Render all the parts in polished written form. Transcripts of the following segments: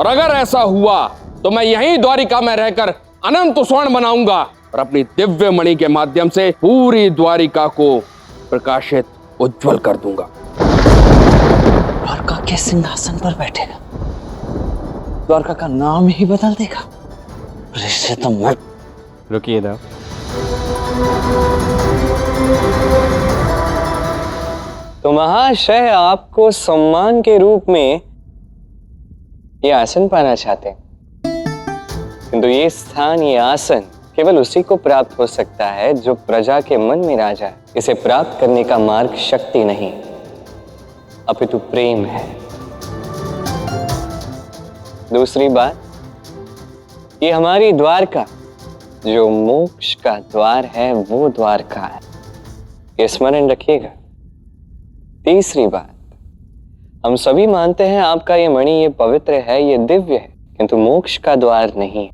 और अगर ऐसा हुआ तो मैं यहीं द्वारिका में रहकर अनंत स्वर्ण बनाऊंगा और अपनी दिव्य मणि के माध्यम से पूरी द्वारिका को प्रकाशित उज्जवल कर दूंगा। द्वारका के सिंहासन पर बैठेगा, द्वारका का नाम ही बदल देगा। इससे तो मैं रुकिए ना, तो महाशय आपको सम्मान के रूप में ये आसन पाना चाहते हैं, किंतु ये स्थान, ये आसन केवल उसी को प्राप्त हो सकता है जो प्रजा के मन में राजा है। इसे प्राप्त करने का मार्ग शक्ति नहीं अपितु प्रेम है। दूसरी बात, ये हमारी द्वारका जो मोक्ष का द्वार है वो द्वारका है, ये स्मरण रखिएगा। तीसरी बात, हम सभी मानते हैं आपका ये मणि, ये पवित्र है, ये दिव्य है, किंतु मोक्ष का द्वार नहीं,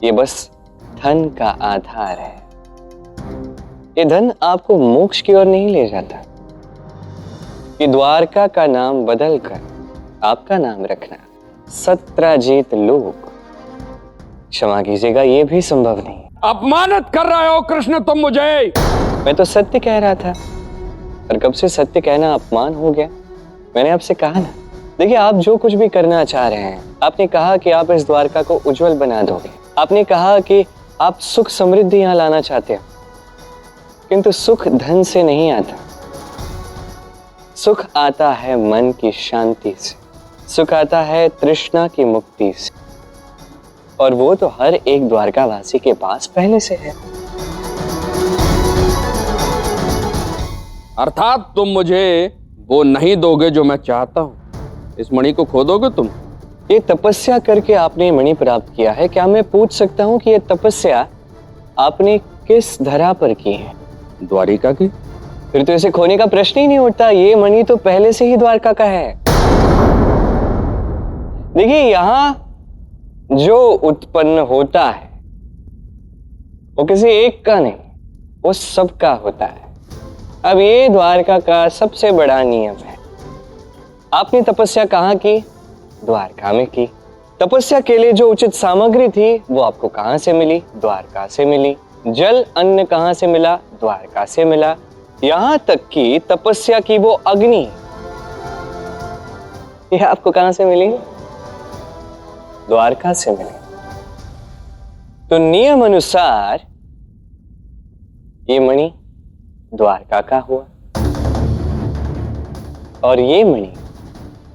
ये बस धन का आधार है। ये धन आपको मोक्ष की ओर नहीं ले जाता। ये द्वारका का नाम बदलकर आपका नाम रखना सत्राजीत लोक, क्षमा कीजिएगा, ये भी संभव नहीं। अपमानित कर रहे हो कृष्ण तुम मुझे। मैं तो सत्य कह रहा था, और कब से सत्य कहना अपमान हो गया? मैंने आपसे कहा ना, देखिए आप जो कुछ भी करना चाह रहे हैं, आपने कहा कि आप इस द्वारका को उज्जवल बना दोगे, आपने कहा कि आप सुख समृद्धि यहाँ लाना चाहते हो, किंतु सुख धन से नहीं आता। सुख आता है मन की शांति से, सुख आता है तृष्णा की मुक्ति से, और वो तो हर एक द्वारकावासी के पास पहले से है। अर्थात तुम मुझे वो नहीं दोगे जो मैं चाहता हूं। इस मणि को खो दोगे तुम। ये तपस्या करके आपने मणि प्राप्त किया है, क्या मैं पूछ सकता हूं कि ये तपस्या आपने किस धरा पर की है? द्वारिका की। फिर तो इसे खोने का प्रश्न ही नहीं उठता, ये मणि तो पहले से ही द्वारका का है। देखिए यहां जो उत्पन्न होता है वो किसी एक का नहीं, वो सबका होता है। अब ये द्वारका का सबसे बड़ा नियम है। आपने तपस्या कहाँ की? द्वारका में की। तपस्या के लिए जो उचित सामग्री थी वो आपको कहां से मिली? द्वारका से मिली। जल अन्न कहां से मिला? द्वारका से मिला। यहां तक कि तपस्या की वो अग्नि, ये आपको कहां से मिली? द्वारका से मिली। तो नियम अनुसार ये मणि द्वारका का हुआ, और ये मणि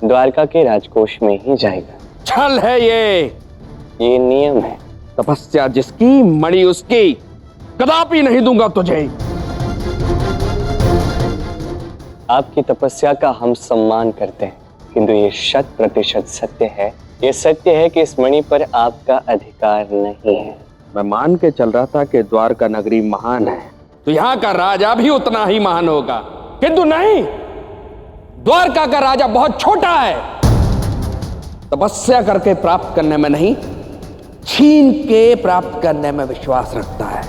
द्वारका के राजकोष में ही जाएगा। छल है ये नियम है। तपस्या जिसकी मणि उसकी, कदापि नहीं दूंगा तुझे। आपकी तपस्या का हम सम्मान करते हैं, किंतु ये 100% सत्य है। ये सत्य है कि इस मणि पर आपका अधिकार नहीं है। मैं मान के चल रहा था कि द्वारका नगरी महान है, तो यहाँ का राजा भी उतना ही महान होगा, किंतु नहीं, द्वारका का राजा बहुत छोटा है। तपस्या करके प्राप्त करने में नहीं, छीन के प्राप्त करने में विश्वास रखता है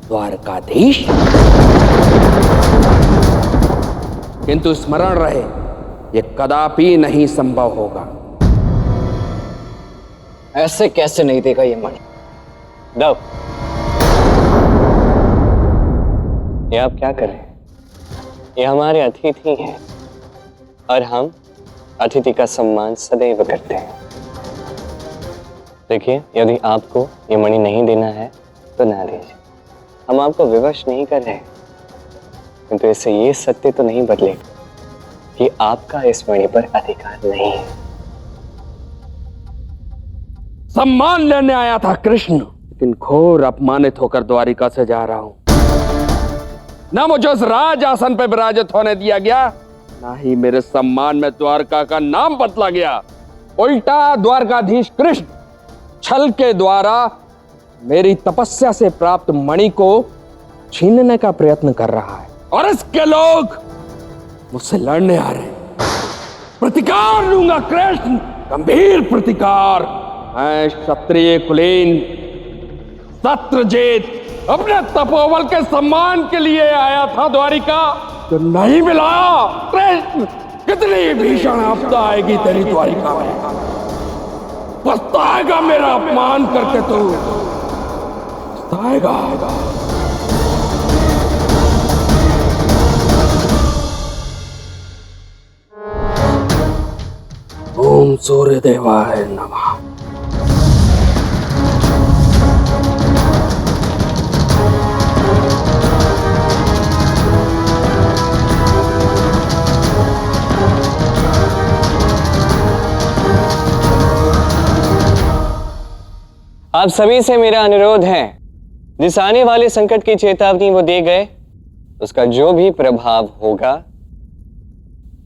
द्वारकाधीश। किंतु स्मरण रहे, ये कदापि नहीं संभव होगा। ऐसे कैसे नहीं देगा ये मणि? दो, ये आप क्या कर रहे हैं? ये हमारे अतिथि हैं, और हम अतिथि का सम्मान सदैव करते हैं। देखिए, यदि आपको ये मणि नहीं देना है तो ना दीजिए, हम आपको विवश नहीं कर रहे, किंतु इससे ये सत्य तो नहीं बदलेगा कि आपका इस मणि पर अधिकार नहीं है। सम्मान लेने आया था कृष्ण, लेकिन घोर अपमानित होकर द्वारिका से जा रहा हूं। ना मुझे उस राज आसन पर विराजित होने दिया गया, ना ही मेरे सम्मान में द्वारका का नाम बदला गया। उल्टा द्वारकाधीश कृष्ण छल के द्वारा मेरी तपस्या से प्राप्त मणि को छीनने का प्रयत्न कर रहा है, और इसके लोग मुझसे लड़ने आ रहे हैं। प्रतिकार लूंगा कृष्ण, गंभीर प्रतिकार। मैं क्षत्रिय कुलीन सत्रजीत अपने तपोबल के सम्मान के लिए आया था द्वारिका, तो नहीं मिला। कृष्ण, कितनी भीषण आपदा आएगी तेरी द्वारिका में। पछताएगा मेरा अपमान करके तू, पछताएगा। ओम सूर्य देवाय नमः। आप सभी से मेरा अनुरोध है, जिस आने वाले संकट की चेतावनी वो दे गए, उसका जो भी प्रभाव होगा,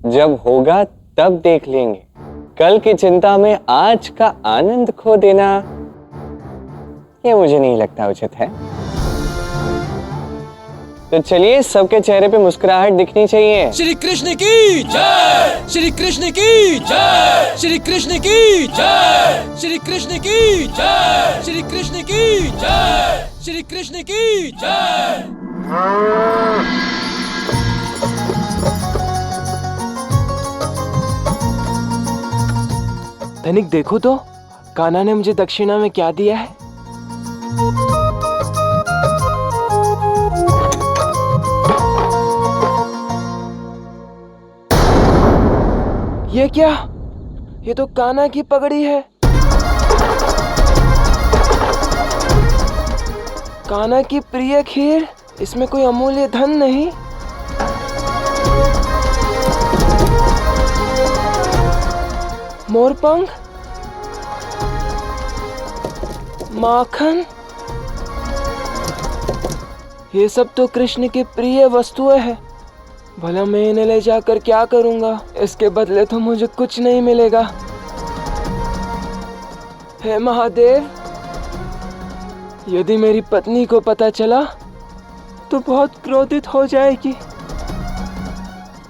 जब होगा तब देख लेंगे। कल की चिंता में आज का आनंद खो देना, ये मुझे नहीं लगता उचित है। तो चलिए, सबके चेहरे पे मुस्कुराहट दिखनी चाहिए। श्री कृष्ण की जय, श्री कृष्ण की जय, श्री कृष्ण की जय, श्री कृष्ण की जय, श्री कृष्ण की जय, श्री कृष्ण की जय। धनिक देखो तो, कान्हा ने मुझे दक्षिणा में क्या दिया है। ये क्या? ये तो कान्हा की पगड़ी है। कान्हा की प्रिय खीर, इसमें कोई अमूल्य धन नहीं। मोरपंख, माखन, ये सब तो कृष्ण की प्रिय वस्तुएं हैं। भला मैं इन्हें ले जाकर क्या करूंगा? इसके बदले तो मुझे कुछ नहीं मिलेगा। हे महादेव, यदि मेरी पत्नी को पता चला तो बहुत क्रोधित हो जाएगी।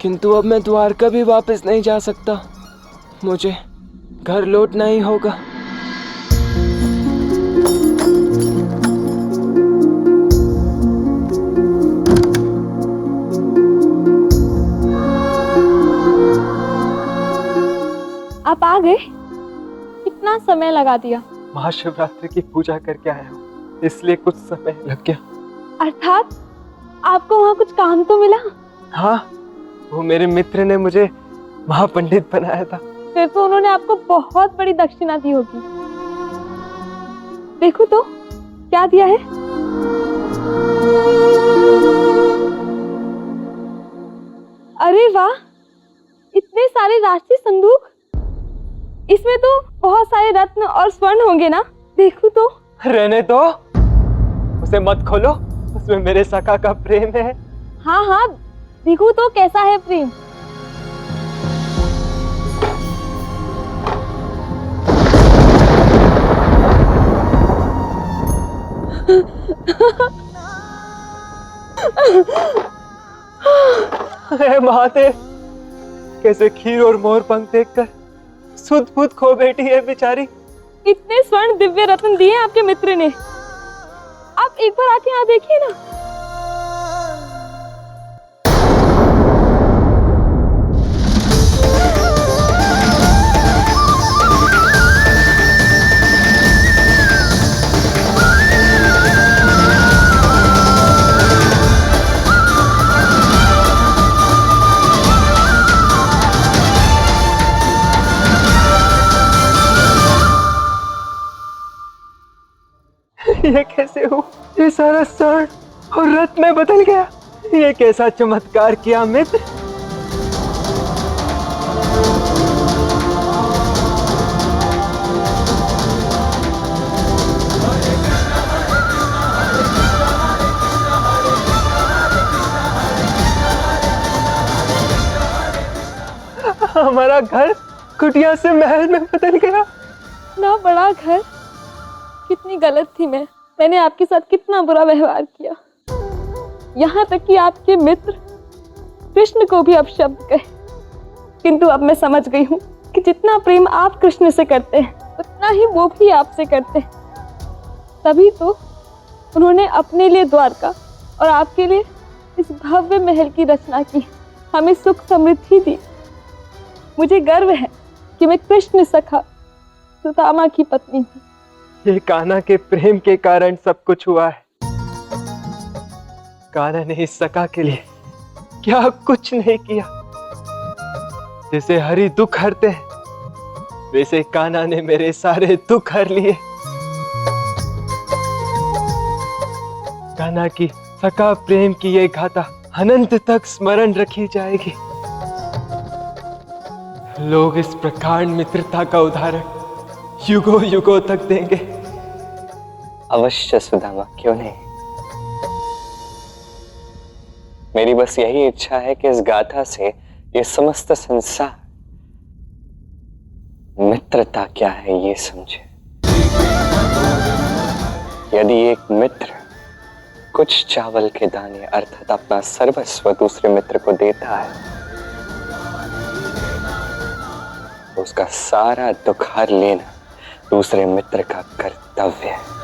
किंतु अब मैं द्वारका भी वापस नहीं जा सकता। मुझे घर लौटना ही होगा। आप आ गए? कितना समय लगा दिया? महाशिवरात्रि की पूजा करके आया हूँ, इसलिए कुछ समय लग गया। अर्थात आपको वहाँ कुछ काम तो मिला? हाँ, वो मेरे मित्र ने मुझे महापंडित बनाया था। फिर तो उन्होंने आपको बहुत बड़ी दक्षिणा दी होगी। देखो तो क्या दिया है। अरे वाह, इतने सारे राशि संदूक। इसमें तो बहुत सारे रत्न और स्वर्ण होंगे ना? देखो तो। रहने दो, उसे मत खोलो, उसमें मेरे सखा का प्रेम है। हाँ हाँ, देखो तो कैसा है प्रेम। हे महादेव, कैसे खीर और मोरपंख देखकर सुध बुध खो बैठी है बेचारी। इतने स्वर्ण दिव्य रत्न दिए आपके मित्र ने। आप एक बार आके यहाँ देखिए ना। ये कैसे हो? ये सारा स्वर्ण और रत्न में बदल गया। ये कैसा चमत्कार किया मित्र। हमारा घर कुटिया से महल में बदल गया। ना बड़ा घर। कितनी गलत थी मैंने आपके साथ कितना बुरा व्यवहार किया। यहाँ तक कि आपके मित्र कृष्ण को भी अपशब्द कहे। किंतु अब मैं समझ गई हूँ कि जितना प्रेम आप कृष्ण से करते हैं, उतना ही वो भी आपसे करते हैं। तभी तो उन्होंने अपने लिए द्वारका और आपके लिए इस भव्य महल की रचना की, हमें सुख समृद्धि दी। मुझे गर्व है कि मैं कृष्ण सखा सुदामा की पत्नी हूँ। ये कान्हा के प्रेम के कारण सब कुछ हुआ है। कान्हा ने इस सखा के लिए क्या कुछ नहीं किया। जैसे हरि दुख हरते हैं, वैसे कान्हा ने मेरे सारे दुख हर लिए। कान्हा की सखा प्रेम की ये गाथा अनंत तक स्मरण रखी जाएगी। लोग इस प्रकार मित्रता का उदाहरण युगों युगों तक देंगे। अवश्य सुदामा, क्यों नहीं। मेरी बस यही इच्छा है कि इस गाथा से ये समस्त संसार मित्रता क्या है ये समझे। यदि एक मित्र कुछ चावल के दाने अर्थात अपना सर्वस्व दूसरे मित्र को देता है तो उसका सारा दुख हर लेना दूसरे मित्र का कर्तव्य है।